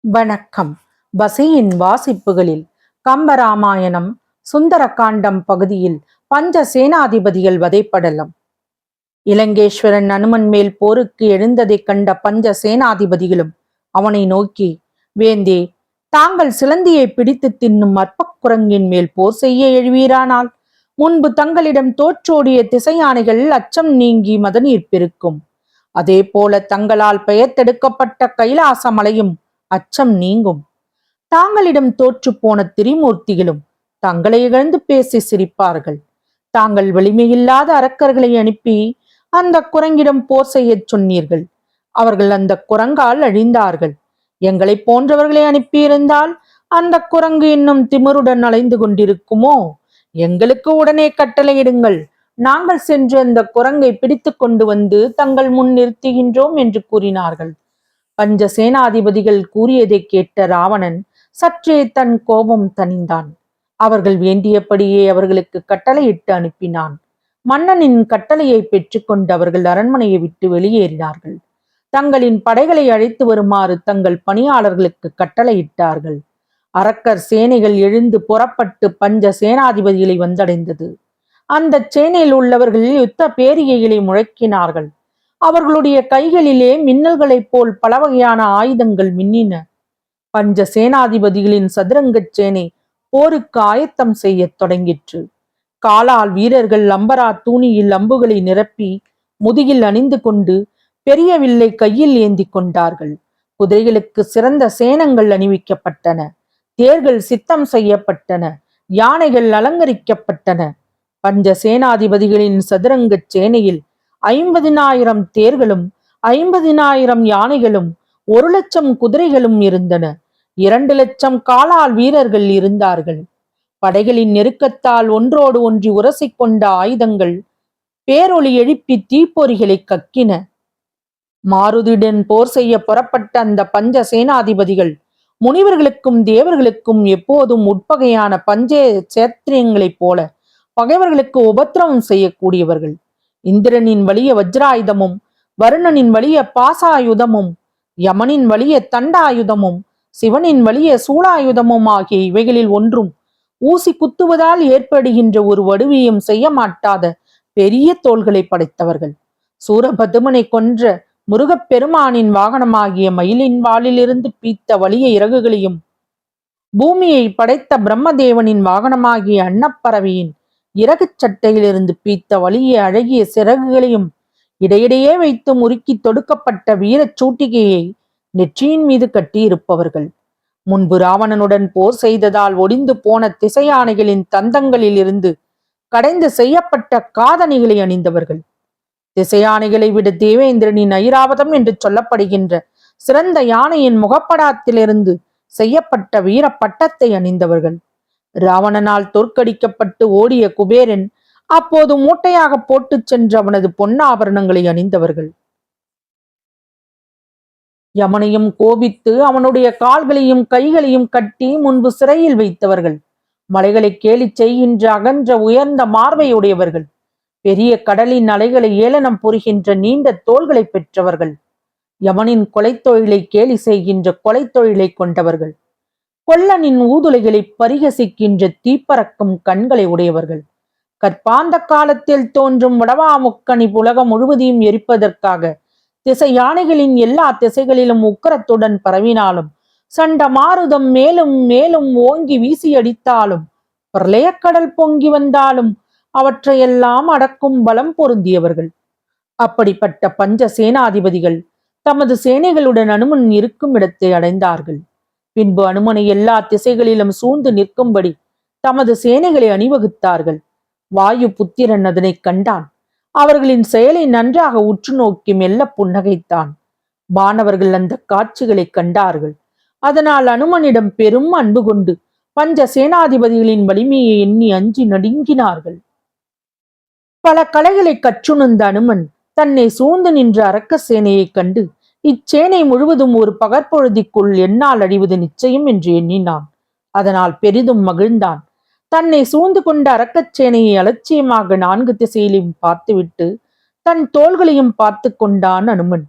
வணக்கம். பசியின் வாசிப்புகளில் கம்பராமாயணம் சுந்தரகாண்டம் பகுதியில் பஞ்ச சேனாதிபதிகள் வதைப்படலம். இலங்கேஸ்வரன் அனுமன் மேல் போருக்கு எழுந்ததைக் கண்ட பஞ்ச சேனாதிபதிகளும் அவனை நோக்கி, வேந்தே, தாங்கள் சிலந்தியை பிடித்து தின்னும் அற்பக் குரங்கின் மேல் போர் செய்ய எழுவீரானால் முன்பு தங்களிடம் தோற்றோடிய திசையானைகள் அச்சம் நீங்கி மதநீர் பெருக்கும். அதே போல தங்களால் பெயர்த்தெடுக்கப்பட்ட கைலாச மலையும் அச்சம் நீங்கும். தாங்களிடம் தோற்று போன திரிமூர்த்திகளும் தங்களை இகழ்ந்து பேசி சிரிப்பார்கள். தாங்கள் வலிமையில்லாத அரக்கர்களை அனுப்பி அந்த குரங்கிடம் போர் செய்ய சொன்னீர்கள். அவர்கள் அந்த குரங்கால் அழிந்தார்கள். எங்களை போன்றவர்களை அனுப்பியிருந்தால் அந்த குரங்கு இன்னும் திமிருடன் அலைந்து கொண்டிருக்குமோ? எங்களுக்கு உடனே கட்டளையிடுங்கள். நாங்கள் சென்று அந்த குரங்கை பிடித்து கொண்டு வந்து தங்கள் முன் நிறுத்துகின்றோம் என்று கூறினார்கள். பஞ்ச சேனாதிபதிகள் கூறியதை கேட்ட ராவணன் சற்றே தன் கோபம் தணிந்தான். அவர்கள் வேண்டியபடியே அவர்களுக்கு கட்டளையிட்டு அனுப்பினான். மன்னனின் கட்டளையை பெற்றுக்கொண்டு அவர்கள் அரண்மனையை விட்டு வெளியேறினார்கள். தங்களின் படைகளை அழைத்து வருமாறு தங்கள் பணியாளர்களுக்கு கட்டளையிட்டார்கள். அரக்கர் சேனைகள் எழுந்து புறப்பட்டு பஞ்ச சேனாதிபதிகளை வந்தடைந்தது. அந்த சேனையில் உள்ளவர்கள் யுத்த பேரிகைகளை முழக்கினார்கள். அவர்களுடைய கைகளிலே மின்னல்களைப் போல் பல வகையான ஆயுதங்கள் மின்னின. பஞ்ச சேனாதிபதிகளின் சதுரங்க சேனை போருக்கு ஆயத்தம் செய்ய தொடங்கிற்று. காலால் வீரர்கள் அம்பரா தூணியில் அம்புகளை நிரப்பி முதுகில் அணிந்து கொண்டு பெரிய வில்லை கையில் ஏந்தி கொண்டார்கள். குதிரைகளுக்கு சிறந்த சேனங்கள் அணிவிக்கப்பட்டன. தேர்கள் சித்தம் செய்யப்பட்டன. யானைகள் அலங்கரிக்கப்பட்டன. பஞ்ச சேனாதிபதிகளின் சதுரங்க சேனையில் 50,000 தேர்களும் 50,000 யானைகளும் 1,00,000 குதிரைகளும் இருந்தன. 2,00,000 காலால் வீரர்கள் இருந்தார்கள். படைகளின் நெருக்கத்தால் ஒன்றோடு ஒன்றி உரசிக்கொண்ட ஆயுதங்கள் பேரொளி எழுப்பி தீப்பொறிகளை கக்கின. மாருதியுடன் போர் செய்ய புறப்பட்ட அந்த பஞ்ச சேனாதிபதிகள் முனிவர்களுக்கும் தேவர்களுக்கும் எப்போதும் உட்பகையான பஞ்ச சேத்திரியங்களைப் போல பகைவர்களுக்கு உபத்திரவம் செய்யக்கூடியவர்கள். இந்திரனின் வலிய வஜ்ராயுதமும் வருணனின் வலிய பாசாயுதமும் யமனின் வலிய தண்டாயுதமும் சிவனின் வலிய சூளாயுதமும் ஆகிய இவைகளில் ஒன்றும் ஊசி குத்துவதால் ஏற்படுகின்ற ஒரு வடுவியும் செய்ய மாட்டாத பெரிய தோள்களை படைத்தவர்கள். சூரபதுமனை கொன்ற முருகப்பெருமானின் வாகனமாகிய மயிலின் வாளிலிருந்து பீத்த வலிய இறகுகளையும் பூமியை படைத்த பிரம்மதேவனின் வாகனமாகிய அன்னப்பறவையின் இறகு சட்டையிலிருந்து பீத்த வலிய அழகிய சிறகுகளையும் இடையிடையே வைத்து முறுக்கி தொடுக்கப்பட்ட வீரச் சூட்டிகையை நெற்றியின் மீது கட்டியிருப்பவர்கள். முன்பு ராவணனுடன் போர் செய்ததால் ஒடிந்து போன திசையானைகளின் தந்தங்களில் இருந்து கடைந்து செய்யப்பட்ட காதணிகளை அணிந்தவர்கள். திசையானைகளை விட தேவேந்திரனின் ஐராவதம் என்று சொல்லப்படுகின்ற சிறந்த யானையின் முகப்படாத்திலிருந்து செய்யப்பட்ட வீர பட்டத்தை அணிந்தவர்கள். ராவணனால் தோற்கடிக்கப்பட்டு ஓடிய குபேரன் அப்போது மூட்டையாக போட்டு சென்ற அவனது பொன்னாபரணங்களை அணிந்தவர்கள். யமனையும் கோபித்து அவனுடைய கால்களையும் கைகளையும் கட்டி முன்பு சிறையில் வைத்தவர்கள். மலைகளை கேலி செய்கின்ற அகன்ற உயர்ந்த மார்பையுடையவர்கள். பெரிய கடலின் அலைகளை ஏளனம் புரிகின்ற நீண்ட தோள்களை பெற்றவர்கள். யமனின் கொலைத்தொழிலை கேலி செய்கின்ற கொலைத்தொழிலை கொண்டவர்கள். கொல்லனின் ஊதுலைகளை பரிகசிக்கின்ற தீப்பறக்கும் கண்களை உடையவர்கள். கற்பாந்த காலத்தில் தோன்றும் வடவாமுக்கணி உலகம் முழுவதையும் எரிப்பதற்காக திசை யானைகளின் எல்லா திசைகளிலும் உக்கரத்துடன் பரவினாலும் சண்ட மாருதம் மேலும் மேலும் ஓங்கி வீசி அடித்தாலும் பிரளயக்கடல் பொங்கி வந்தாலும் அவற்றையெல்லாம் அடக்கும் பலம் பொருந்தியவர்கள். அப்படிப்பட்ட பஞ்ச சேனாதிபதிகள் தமது சேனைகளுடன் அனுமன் இருக்கும் இடத்தை அடைந்தார்கள். பின்பு அனுமனை எல்லா திசைகளிலும் சூழ்ந்து நிற்கும்படி தமது சேனைகளை அணிவகுத்தார்கள். வாயு புத்திரன் அதனை கண்டான். அவர்களின் செயலை நன்றாக உற்று நோக்கி மெல்ல புன்னகைத்தான். வானவர்கள் அந்த காட்சிகளை கண்டார்கள். அதனால் அனுமனிடம் பெரும் அன்பு கொண்டு பஞ்ச சேனாதிபதிகளின் வலிமையை எண்ணி அஞ்சி நடுங்கினார்கள். பல கலைகளை கற்றுணர்ந்த அனுமன் தன்னை சூழ்ந்து நின்ற அரக்க சேனையை கண்டு இச்சேனை முழுவதும் ஒரு பகற்பொழுதிக்குள் என்னால் அழிவது நிச்சயம் என்று எண்ணினான். அதனால் பெரிதும் மகிழ்ந்தான். தன்னை சூழ்ந்து கொண்ட அரக்கச்சேனையை அலட்சியமாக 4 திசையிலும் பார்த்துவிட்டு தன் தோள்களையும் பார்த்து கொண்டான் அனுமன்.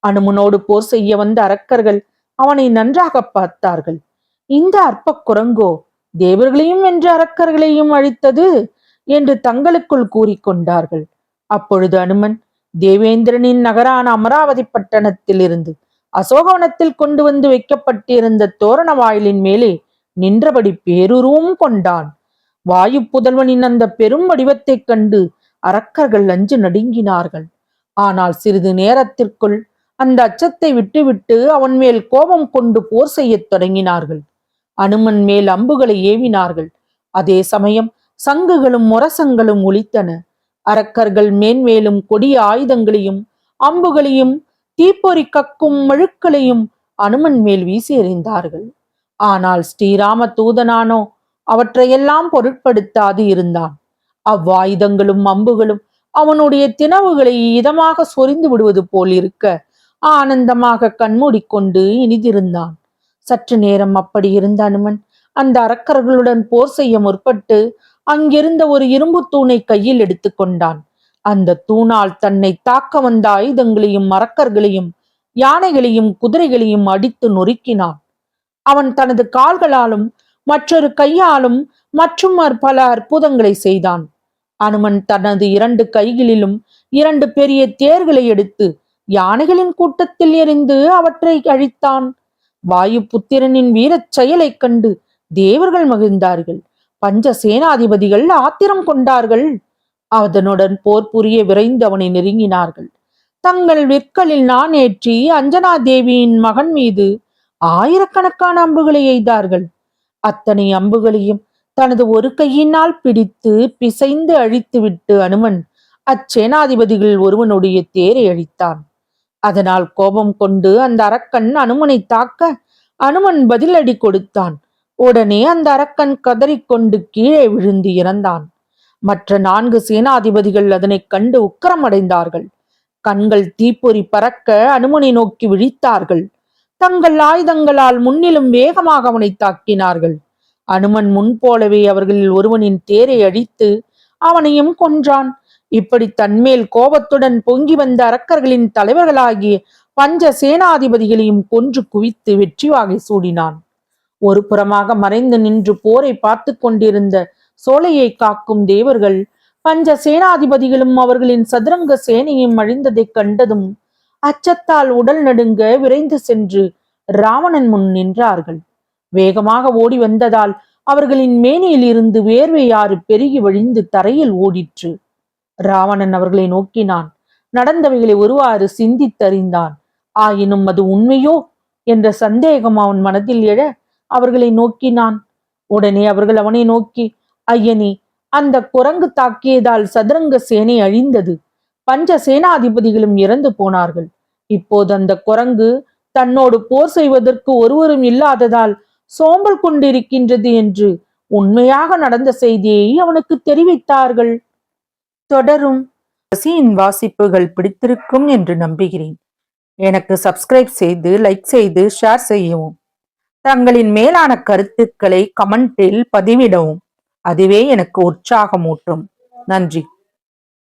அனுமனோடு போர் செய்ய வந்த அரக்கர்கள் அவனை நன்றாக பார்த்தார்கள். இந்த அற்ப குரங்கோ தேவர்களையும் வென்ற அரக்கர்களையும் அழித்தது என்று தங்களுக்குள் கூறிக்கொண்டார்கள். அப்பொழுது அனுமன் தேவேந்திரனின் நகரான அமராவதி பட்டணத்தில் இருந்து அசோகவனத்தில் கொண்டு வந்து வைக்கப்பட்டிருந்த தோரண வாயிலின் மேலே நின்றபடி பேருருவம் கொண்டான். வாயு புதல்வனின் அந்த பெரும் வடிவத்தைக் கண்டு அரக்கர்கள் அஞ்சு நடுங்கினார்கள். ஆனால் சிறிது நேரத்திற்குள் அந்த அச்சத்தை விட்டுவிட்டு அவன் மேல் கோபம் கொண்டு போர் செய்யத் தொடங்கினார்கள். அனுமன் மேல் அம்புகளை ஏவினார்கள். அதே சமயம் சங்குகளும் முரசங்களும் ஒலித்தன. அரக்கர்கள் மேன்மேலும் கொடிய ஆயுதங்களையும் அம்புகளையும் தீப்பொறி கக்கும் மழுக்களையும் அனுமன் மேல் வீசி எறிந்தார்கள். ஆனால் ஸ்ரீராம தூதனானோ அவற்றையெல்லாம் பொருட்படுத்தாது இருந்தான். அவ்வாயுதங்களும் அம்புகளும் அவனுடைய தினவுகளை இதமாக சொரிந்து விடுவது போல் இருக்க ஆனந்தமாக கண்மூடிக்கொண்டு இனிதிருந்தான். சற்று நேரம் அப்படி இருந்த அனுமன் அந்த அரக்கர்களுடன் போர் செய்ய முற்பட்டு அங்கிருந்த ஒரு இரும்பு தூணை கையில் எடுத்துக்கொண்டான். அந்த தூணால் தன்னை தாக்க வந்த ஆயுதங்களையும் அரக்கர்களையும் யானைகளையும் குதிரைகளையும் அடித்து நொறுக்கினான். அவன் தனது கால்களாலும் மற்றொரு கையாலும் மற்றும் பல அற்புதங்களை செய்தான். அனுமன் தனது 2 கைகளிலும் 2 பெரிய தேர்களை எடுத்து யானைகளின் கூட்டத்தில் எறிந்து அவற்றை அழித்தான். வாயு புத்திரனின் வீரச் செயலைக் கண்டு தேவர்கள் மகிழ்ந்தார்கள். பஞ்ச சேனாதிபதிகள் ஆத்திரம் கொண்டார்கள். அதனுடன் போர் புரிய விரைந்து அவனை நெருங்கினார்கள். தங்கள் விற்களில் நாணேற்றி அஞ்சனா தேவியின் மகன் மீது ஆயிரக்கணக்கான அம்புகளை எய்தார்கள். அத்தனை அம்புகளையும் தனது ஒரு கையினால் பிடித்து பிசைந்து அழித்துவிட்டு அனுமன் அச்சேனாதிபதிகள் ஒருவனுடைய தேரை அழித்தான். அதனால் கோபம் கொண்டு அந்த அரக்கன் அனுமனை தாக்க அனுமன் பதிலடி கொடுத்தான். உடனே அந்த அரக்கன் கதறிக்கொண்டு கீழே விழுந்து இறந்தான். மற்ற 4 சேனாதிபதிகள் அதனை கண்டு உக்கிரமடைந்தார்கள். கண்கள் தீப்பொறி பறக்க அனுமனை நோக்கி விழித்தார்கள். தங்கள் ஆயுதங்களால் முன்னிலும் வேகமாக அவனை தாக்கினார்கள். அனுமன் முன்போலவே அவர்களில் ஒருவனின் தேரை அழித்து அவனையும் கொன்றான். இப்படி தன்மேல் கோபத்துடன் பொங்கி வந்த அரக்கர்களின் தலைவர்களாகிய பஞ்ச சேனாதிபதிகளையும் கொன்று குவித்து வெற்றி வாகை சூடினான். ஒரு புறமாக மறைந்து நின்று போரை பார்த்து கொண்டிருந்த சோலையை காக்கும் தேவர்கள் பஞ்ச சேனாதிபதிகளும் அவர்களின் சதுரங்க சேனையும் அழிந்ததைக் கண்டதும் அச்சத்தால் உடல் நடுங்க விரைந்து சென்று ராவணன் முன் நின்றார்கள். வேகமாக ஓடி வந்ததால் அவர்களின் மேனியில் இருந்து வேர்வை ஆறு பெருகி வழிந்து தரையில் ஓடிற்று. ராவணன் அவர்களை நோக்கினான். நடந்தவைகளை ஒருவாறு சிந்தித்தறிந்தான். ஆயினும் அது உண்மையோ என்ற சந்தேகம் அவன் மனதில் எழ அவர்களை நோக்கினான். உடனே அவர்கள் அவனை நோக்கி, ஐயனே, அந்த குரங்கு தாக்கியதால் சதுரங்க சேனை அழிந்தது. பஞ்ச சேனாதிபதிகளும் இறந்து போனார்கள். இப்போது அந்த குரங்கு தன்னோடு போர் செய்வதற்கு ஒருவரும் இல்லாததால் சோம்பல் கொண்டிருக்கின்றது என்று உண்மையாக நடந்த செய்தியை அவனுக்கு தெரிவித்தார்கள். தொடரும். வாசிப்புகள் பிடித்திருக்கும் என்று நம்புகிறேன். எனக்கு சப்ஸ்கிரைப் செய்து லைக் செய்து ஷேர் செய்யவும். தங்களின் மேலான கருத்துக்களை கமெண்டில் பதிவிடவும். அதுவே எனக்கு உற்சாகமூட்டும். நன்றி.